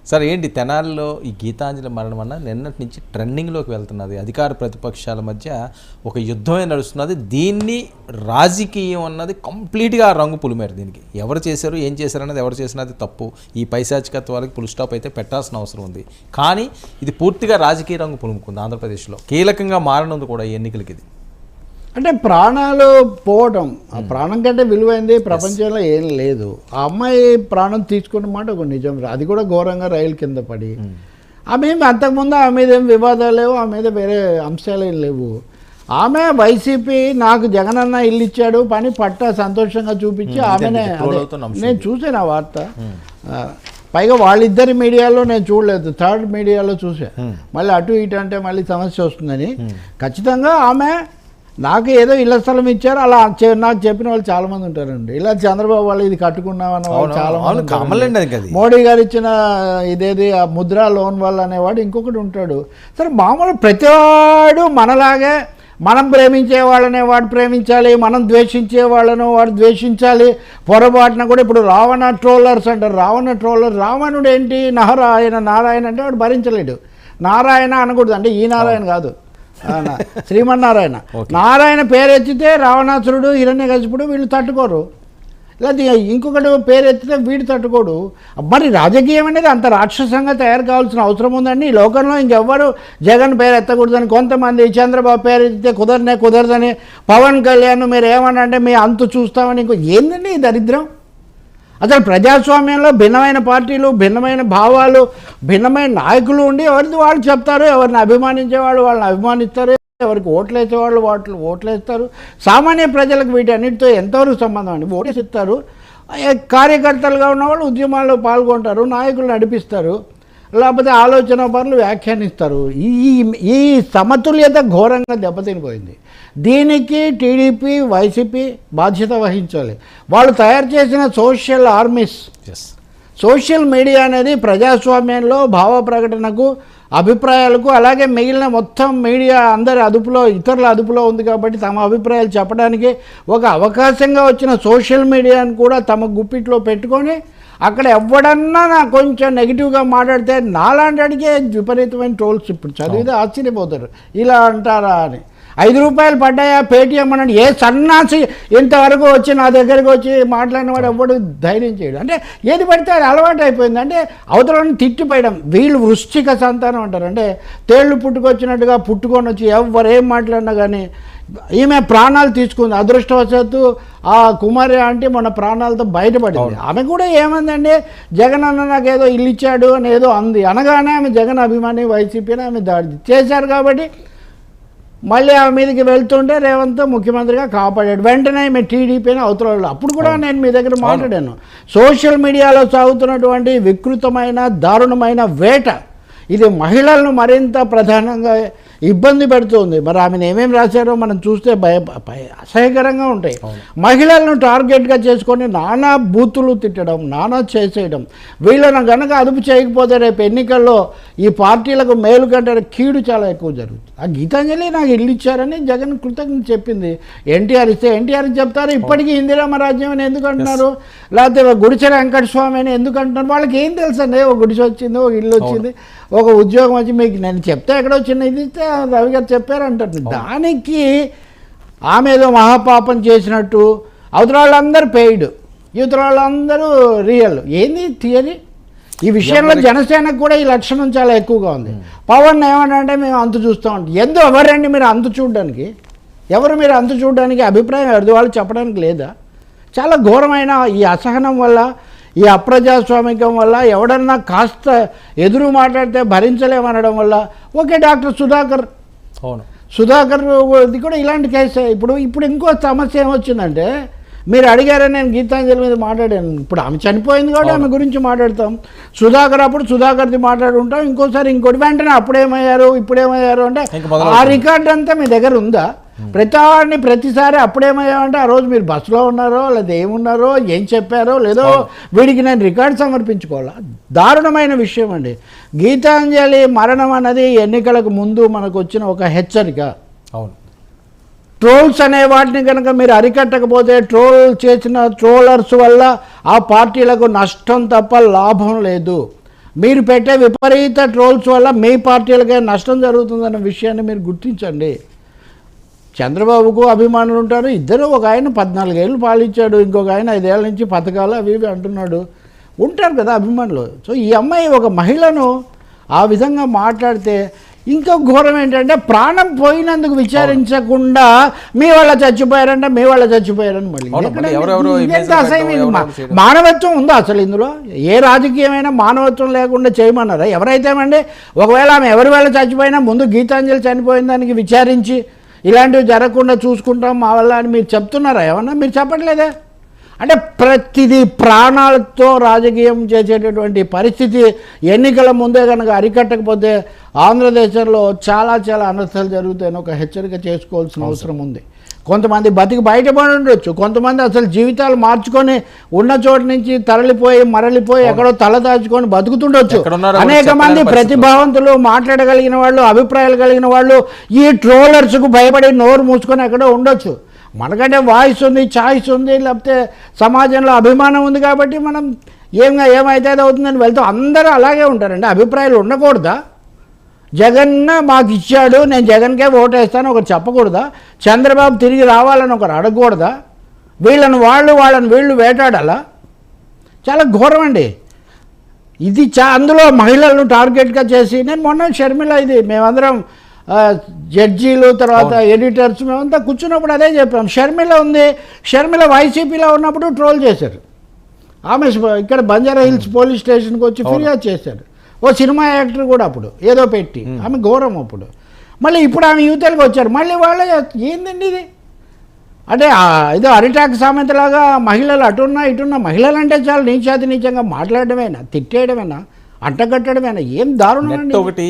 Sir ఏంటి తెనాలిలో ఈ గీతాంజలి మరణం అన్న నిన్నటి నుంచి ట్రెండింగ్లోకి వెళ్తున్నది. అధికార ప్రతిపక్షాల మధ్య ఒక యుద్ధమే నడుస్తున్నది. దీన్ని రాజకీయం అన్నది కంప్లీట్గా రంగు పులిమేరు. దీనికి ఎవరు చేశారు, ఏం చేశారు అన్నది ఎవరు చేసినది తప్పు. ఈ పైశాచికత్వాలకి ఫుల్ స్టాప్ అయితే పెట్టాల్సిన అవసరం ఉంది. కానీ ఇది పూర్తిగా రాజకీయ రంగు పులుముకుంది. ఆంధ్రప్రదేశ్లో కీలకంగా మారనుంది కూడా ఈ ఎన్నికలకి. ఇది అంటే ప్రాణాలు పోవటం, ఆ ప్రాణం కంటే విలువైంది ప్రపంచంలో ఏం లేదు. ఆ అమ్మాయి ప్రాణం తీసుకున్న మాట ఒక నిజం. అది కూడా ఘోరంగా రైలు కింద పడి. ఆమె అంతకుముందు ఆమె మీద ఏం వివాదాలు లేవు, ఆమె మీద వేరే అంశాలు ఏం లేవు. ఆమె వైసీపీ నాకు జగనన్న ఇల్లు ఇచ్చాడు పని పట్ట సంతోషంగా చూపించి ఆమెనే, నేను చూసాను ఆ వార్త. పైగా వాళ్ళిద్దరి మీడియాలో నేను చూడలేదు, థర్డ్ మీడియాలో చూసా. మళ్ళీ అటు ఇటు అంటే మళ్ళీ సమస్య వస్తుందని. ఖచ్చితంగా ఆమె నాకు ఏదో ఇళ్ల స్థలం ఇచ్చారు అలా నాకు చెప్పిన వాళ్ళు చాలా మంది ఉంటారండి. ఇలా చంద్రబాబు వాళ్ళు ఇది కట్టుకున్నామన్న వాళ్ళు చాలా మంది. మోడీ గారు ఇచ్చిన ఇదేది ఆ ముద్రా లోన్ వల్ల అనేవాడు ఇంకొకటి ఉంటాడు. సరే మామూలు ప్రతివాడు మనలాగే మనం ప్రేమించే వాళ్ళనే వాడు ప్రేమించాలి, మనం ద్వేషించే వాళ్ళను వాడు ద్వేషించాలి. పొరపాటున కూడా ఇప్పుడు రావణ ట్రోలర్స్ అంటారు. రావణుడు ఏంటి, నారాయణ అంటే వాడు భరించలేడు. నారాయణ అనకూడదు, అంటే ఈ నారాయణ కాదు, శ్రీమన్నారాయణ. నారాయణ పేరు ఎత్తితే రావణాసురుడు హిరణ్యకశిపుడు వీళ్ళు తట్టుకోరు. లేదా ఇంకొకటి పేరు ఎత్తితే వీడు తట్టుకోడు. మరి రాజకీయం అనేది అంత రాక్షసంగా తయారు కావాల్సిన అవసరం ఉందండి. ఈ లోకంలో ఇంకెవ్వరు జగన్ పేరు ఎత్తకూడదని కొంతమంది, చంద్రబాబు పేరు ఎత్తితే కుదరదని, పవన్ కళ్యాణ్ మీరు ఏమన్నా అంటే మీ అంతు చూస్తామని, ఇంకో ఏందండి ఈ దరిద్రం. అసలు ప్రజాస్వామ్యంలో భిన్నమైన పార్టీలు, భిన్నమైన భావాలు, భిన్నమైన నాయకులు ఉండి ఎవరిది వాళ్ళు చెప్తారు. ఎవరిని అభిమానించేవాళ్ళు వాళ్ళని అభిమానిస్తారు, ఎవరికి ఓట్లు వేసేవాళ్ళు ఓట్లు వేస్తారు. సామాన్య ప్రజలకు వీటన్నిటితో ఎంతవరకు సంబంధం అండి. ఓటేసి ఇస్తారు. కార్యకర్తలుగా ఉన్నవాళ్ళు ఉద్యమాల్లో పాల్గొంటారు, నాయకులు నడిపిస్తారు, లేకపోతే ఆలోచన పనులు వ్యాఖ్యానిస్తారు. ఈ సమతుల్యత ఘోరంగా దెబ్బతినిపోయింది. దీనికి టీడీపీ వైసీపీ బాధ్యత వహించాలి. వాళ్ళు తయారు చేసిన సోషల్ ఆర్మీస్, సోషల్ మీడియా అనేది ప్రజాస్వామ్యంలో భావ ప్రకటనకు, అభిప్రాయాలకు, అలాగే మిగిలిన మొత్తం మీడియా అందరి అదుపులో, ఇతరుల అదుపులో ఉంది కాబట్టి తమ అభిప్రాయాలు చెప్పడానికి ఒక అవకాశంగా వచ్చిన సోషల్ మీడియాను కూడా తమ గుప్పిట్లో పెట్టుకొని అక్కడ ఎవడన్నా నాకు కొంచెం నెగిటివ్గా మాట్లాడితే నాలాంటికే విపరీతమైన ట్రోల్స్. ఇప్పుడు చదివితే ఆశ్చర్యపోతారు, ఇలా అంటారా అని. 5 రూపాయలు పడ్డాయా పేటీఎం అనండి. ఏ సన్నాసి ఇంతవరకు వచ్చి నా దగ్గరికి వచ్చి మాట్లాడిన వాడు ఎవ్వడు ధైర్యం చేయడు. అంటే ఏది పడితే అది అలవాటు అయిపోయింది. అంటే అవతలని తిట్టిపోయడం. వీళ్ళు వృశ్చిక సంతానం అంటారు. అంటే తేళ్లు పుట్టుకొచ్చినట్టుగా పుట్టుకొని వచ్చి ఎవరేం మాట్లాడినా కానీ. ఈమె ప్రాణాలు తీసుకుంది. అదృష్టవశాత్తు ఆ కుమారి ఆంటీ మన ప్రాణాలతో బయటపడింది. ఆమె కూడా ఏమందండి, జగన్ అన్న నాకు ఏదో ఇల్లు ఇచ్చాడు అని ఏదో అంది. అనగానే ఆమె జగన్ అభిమాని, వైసీపీని ఆమె దాడి చేశారు. కాబట్టి మళ్ళీ ఆమె మీదకి వెళ్తుంటే రేవంత్ ముఖ్యమంత్రిగా కాపాడాడు. వెంటనే ఆమె టీడీపీని అవతల. అప్పుడు కూడా నేను మీ దగ్గర మాట్లాడాను. సోషల్ మీడియాలో సాగుతున్నటువంటి వికృతమైన దారుణమైన వేట ఇది మహిళలను మరింత ప్రధానంగా ఇబ్బంది పెడుతుంది. మరి ఆమెను ఏమేమి రాశారో మనం చూస్తే అసహ్యకరంగా ఉంటాయి. మహిళలను టార్గెట్గా చేసుకొని నానా బూతులు తిట్టడం, నానా చేసేయడం. వీళ్ళను కనుక అదుపు చేయకపోతే రేపు ఎన్నికల్లో ఈ పార్టీలకు మేలు కంటే కీడు చాలా ఎక్కువ జరుగుతుంది. ఆ గీతాంజలి నాకు ఇల్లు ఇచ్చారని జగన్ కృతజ్ఞత చెప్పింది. ఎన్టీఆర్ ఇస్తే ఎన్టీఆర్కి చెప్తారు. ఇప్పటికీ ఇందిరామ రాజ్యం అని ఎందుకు అంటున్నారు, లేకపోతే గుడిచెర వెంకటస్వామి అని ఎందుకు అంటున్నారు. వాళ్ళకి ఏం తెలుసు అండి. ఒక గుడిసె వచ్చింది, ఒక ఇల్లు వచ్చింది, ఒక ఉద్యోగం వచ్చి మీకు నేను చెప్తే ఎక్కడో చిన్న ఇది ఇస్తే రవి గారు చెప్పారంటారు. దానికి ఆమె ఏదో మహాపాపం చేసినట్టు అవతల వాళ్ళందరూ పెయిడ్, యువతల వాళ్ళందరూ రియల్. ఏంది థియరీ? ఈ విషయంలో జనసేనకు కూడా ఈ లక్షణం చాలా ఎక్కువగా ఉంది. పవన్ ఏమనంటే మేము అంతు చూస్తూ ఉంటాం. ఎందుకు ఎవరండి మీరు అంతు చూడడానికి? ఎవరు మీరు అంతు చూడడానికి? అభిప్రాయం ఎవరిది వాళ్ళు చెప్పడానికి లేదా? చాలా ఘోరమైన ఈ అసహనం వల్ల, ఈ అప్రజాస్వామికం వల్ల, ఎవడన్నా కాస్త ఎదురు మాట్లాడితే భరించలేమనడం వల్ల. ఓకే, డాక్టర్ సుధాకర్, సుధాకర్ది కూడా ఇలాంటి కేసే. ఇప్పుడు ఇంకో సమస్య ఏమొచ్చిందంటే, మీరు అడిగారని నేను గీతాంజలి మీద మాట్లాడాను. ఇప్పుడు ఆమె చనిపోయింది కాబట్టి ఆమె గురించి మాట్లాడతాం. సుధాకర్ అప్పుడు సుధాకర్ది మాట్లాడుకుంటాం. ఇంకోసారి ఇంకోటి వెంటనే అప్పుడేమయ్యారు ఇప్పుడేమయ్యారు అంటే ఆ రికార్డు అంతా మీ దగ్గర ఉందా? ప్రతిసారి అప్పుడేమయ్యామంటే ఆ రోజు మీరు బస్సులో ఉన్నారో లేదా ఏమున్నారో ఏం చెప్పారో లేదో వీడికి నేను రికార్డు సమర్పించుకోవాలా? దారుణమైన విషయం అండి. గీతాంజలి మరణం అన్నది ఎన్నికలకు ముందు మనకు వచ్చిన ఒక హెచ్చరిక. అవును, ట్రోల్స్ అనే వాటిని కనుక మీరు అరికట్టకపోతే ట్రోల్ చేసిన ట్రోలర్స్ వల్ల ఆ పార్టీలకు నష్టం తప్ప లాభం లేదు. మీరు పెట్టే విపరీత ట్రోల్స్ వల్ల మీ పార్టీలకే నష్టం జరుగుతుందన్న విషయాన్ని మీరు గుర్తించండి. చంద్రబాబుకు అభిమానులు ఉంటారు, ఇద్దరు, ఒక ఆయన 14 ఏళ్ళు పాలించాడు, ఇంకొక ఆయన 5 ఏళ్ళ నుంచి పథకాలు అవి ఇవి అంటున్నాడు, ఉంటారు కదా అభిమానులు. సో ఈ అమ్మాయి ఒక మహిళను ఆ విధంగా మాట్లాడితే ఇంకో ఘోరం ఏంటంటే ప్రాణం పోయినందుకు విచారించకుండా మీ వాళ్ళ చచ్చిపోయారంటే మీ వాళ్ళ చచ్చిపోయారని మళ్ళీ ఇదెంత అసహ్యం ఇది? మానవత్వం ఉందా అసలు ఇందులో? ఏ రాజకీయమైనా మానవత్వం లేకుండా చేయమన్నారా? ఎవరైతేమండి ఒకవేళ ఆమె ఎవరి వేళ చచ్చిపోయినా ముందు గీతాంజలి చనిపోయిన దానికి విచారించి ఇలాంటివి జరగకుండా చూసుకుంటాం మా వల్ల అని మీరు చెప్తున్నారా? ఏమన్నా మీరు చెప్పట్లేదే? అంటే ప్రతిదీ ప్రాణాలతో రాజకీయం చేసేటటువంటి పరిస్థితి ఎన్నికల ముందే కనుక అరికట్టకపోతే ఆంధ్రదేశంలో చాలా చాలా అనర్థాలు జరుగుతాయని ఒక హెచ్చరిక చేసుకోవాల్సిన అవసరం ఉంది. కొంతమంది బతికి బయటపడి ఉండొచ్చు, కొంతమంది అసలు జీవితాలు మార్చుకొని ఉన్న చోటు నుంచి మరలిపోయి ఎక్కడో తల దాచుకొని బతుకుతుండొచ్చు. అనేక మంది ప్రతిభావంతులు, మాట్లాడగలిగిన వాళ్ళు, అభిప్రాయాలు కలిగిన వాళ్ళు ఈ ట్రోలర్స్కు భయపడి నోరు మూసుకొని ఎక్కడో ఉండొచ్చు. మనకంటే వాయిస్ ఉంది, ఛాయిస్ ఉంది, లేకపోతే సమాజంలో అభిమానం ఉంది కాబట్టి మనం ఏమైతే అది అవుతుందని వెళ్తాం. అందరూ అలాగే ఉంటారండి. అభిప్రాయాలు ఉండకూడదా? జగన్ మాకు ఇచ్చాడు, నేను జగన్కే ఓటేస్తాను ఒకరు చెప్పకూడదా? చంద్రబాబు తిరిగి రావాలని ఒకరు అడగకూడదా? వాళ్ళని వీళ్ళు వేటాడాలా? చాలా ఘోరం అండి ఇది. అందులో మహిళలను టార్గెట్గా చేసి నేను మొన్న షర్మిల ఇది మేమందరం జడ్జీలు తర్వాత ఎడిటర్స్ మేమంతా కూర్చున్నప్పుడు అదే చెప్పాం. షర్మిల వైసీపీలో ఉన్నప్పుడు ట్రోల్ చేశారు. ఆమె ఇక్కడ బంజారా హిల్స్ పోలీస్ స్టేషన్కి వచ్చి ఫిర్యాదు చేశారు. ఓ సినిమా యాక్టర్ కూడా అప్పుడు ఏదో పెట్టి ఆమె ఘోరం. అప్పుడు మళ్ళీ ఇప్పుడు ఆమె యువతలకు వచ్చారు, మళ్ళీ వాళ్ళే ఏందండి ఇది? అంటే ఏదో అరిటాక్ సామెతలాగా మహిళలు అటున్నా ఇటున్నా మహిళలు అంటే చాలా నీచాతి నీచంగా మాట్లాడమేనా, తిట్టేయడమేనా, అంటగట్టడమేనా? ఏం దారుణం అండి. ఒకటి